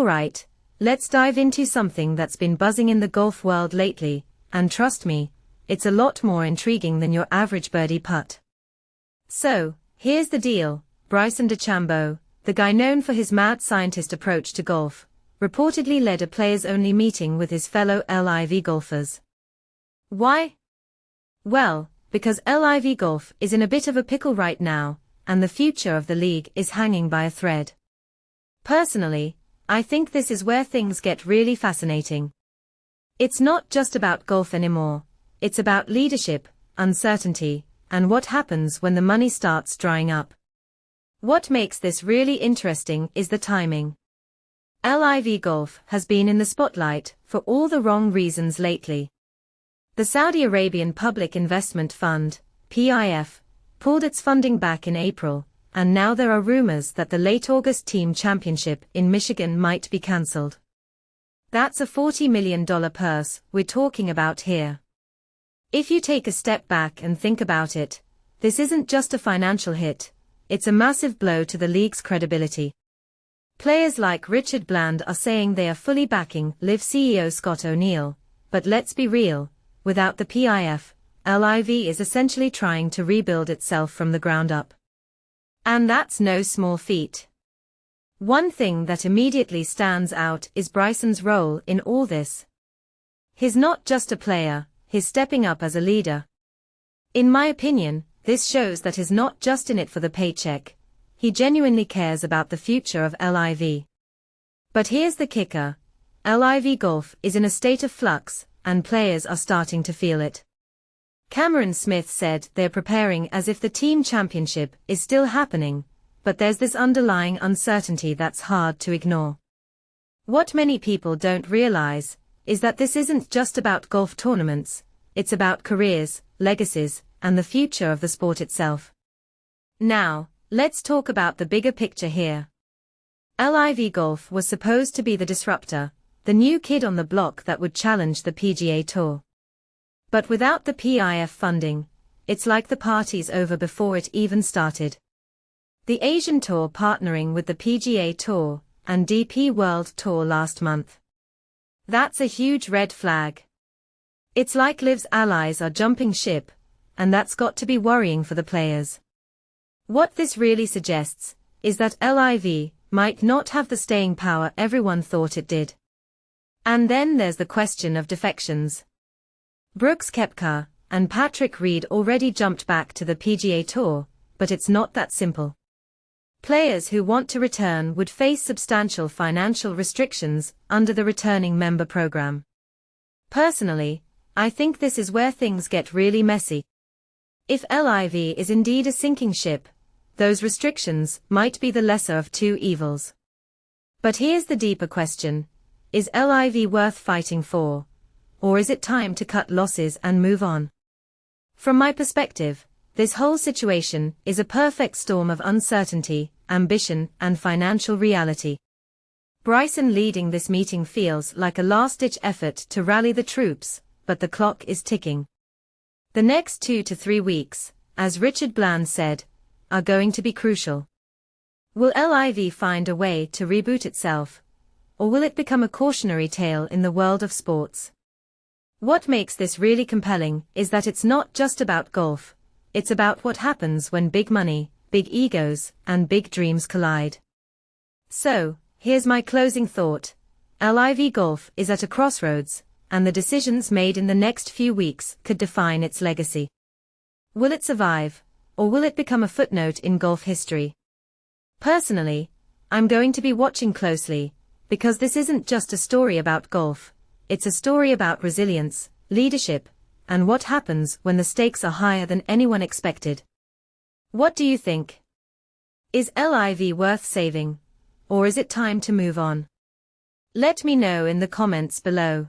Alright, let's dive into something that's been buzzing in the golf world lately, and trust me, it's a lot more intriguing than your average birdie putt. So, here's the deal. Bryson DeChambeau, the guy known for his mad scientist approach to golf, reportedly led a players-only meeting with his fellow LIV golfers. Why? Well, because LIV Golf is in a bit of a pickle right now, and the future of the league is hanging by a thread. Personally, I think this is where things get really fascinating. It's not just about golf anymore, it's about leadership, uncertainty, and what happens when the money starts drying up. What makes this really interesting is the timing. LIV Golf has been in the spotlight for all the wrong reasons lately. The Saudi Arabian Public Investment Fund, PIF, pulled its funding back in April, and now there are rumors that the late August team championship in Michigan might be cancelled. That's a $40 million purse we're talking about here. If you take a step back and think about it, this isn't just a financial hit, it's a massive blow to the league's credibility. Players like Richard Bland are saying they are fully backing LIV CEO Scott O'Neill, but let's be real, without the PIF, LIV is essentially trying to rebuild itself from the ground up. And that's no small feat. One thing that immediately stands out is Bryson's role in all this. He's not just a player, he's stepping up as a leader. In my opinion, this shows that he's not just in it for the paycheck, he genuinely cares about the future of LIV. But here's the kicker, LIV Golf is in a state of flux, and players are starting to feel it. Cameron Smith said they're preparing as if the team championship is still happening, but there's this underlying uncertainty that's hard to ignore. What many people don't realize is that this isn't just about golf tournaments, it's about careers, legacies, and the future of the sport itself. Now, let's talk about the bigger picture here. LIV Golf was supposed to be the disruptor, the new kid on the block that would challenge the PGA Tour. But without the PIF funding, it's like the party's over before it even started. The Asian Tour partnering with the PGA Tour and DP World Tour last month. That's a huge red flag. It's like LIV's allies are jumping ship, and that's got to be worrying for the players. What this really suggests is that LIV might not have the staying power everyone thought it did. And then there's the question of defections. Brooks Koepka and Patrick Reed already jumped back to the PGA Tour, but it's not that simple. Players who want to return would face substantial financial restrictions under the returning member program. Personally, I think this is where things get really messy. If LIV is indeed a sinking ship, those restrictions might be the lesser of two evils. But here's the deeper question. Is LIV worth fighting for? Or is it time to cut losses and move on? From my perspective, this whole situation is a perfect storm of uncertainty, ambition, and financial reality. Bryson leading this meeting feels like a last-ditch effort to rally the troops, but the clock is ticking. The next 2 to 3 weeks, as Richard Bland said, are going to be crucial. Will LIV find a way to reboot itself? Or will it become a cautionary tale in the world of sports? What makes this really compelling is that it's not just about golf, it's about what happens when big money, big egos, and big dreams collide. So, here's my closing thought. LIV Golf is at a crossroads, and the decisions made in the next few weeks could define its legacy. Will it survive, or will it become a footnote in golf history? Personally, I'm going to be watching closely, because this isn't just a story about golf, it's a story about resilience, leadership, and what happens when the stakes are higher than anyone expected. What do you think? Is LIV worth saving? Or is it time to move on? Let me know in the comments below.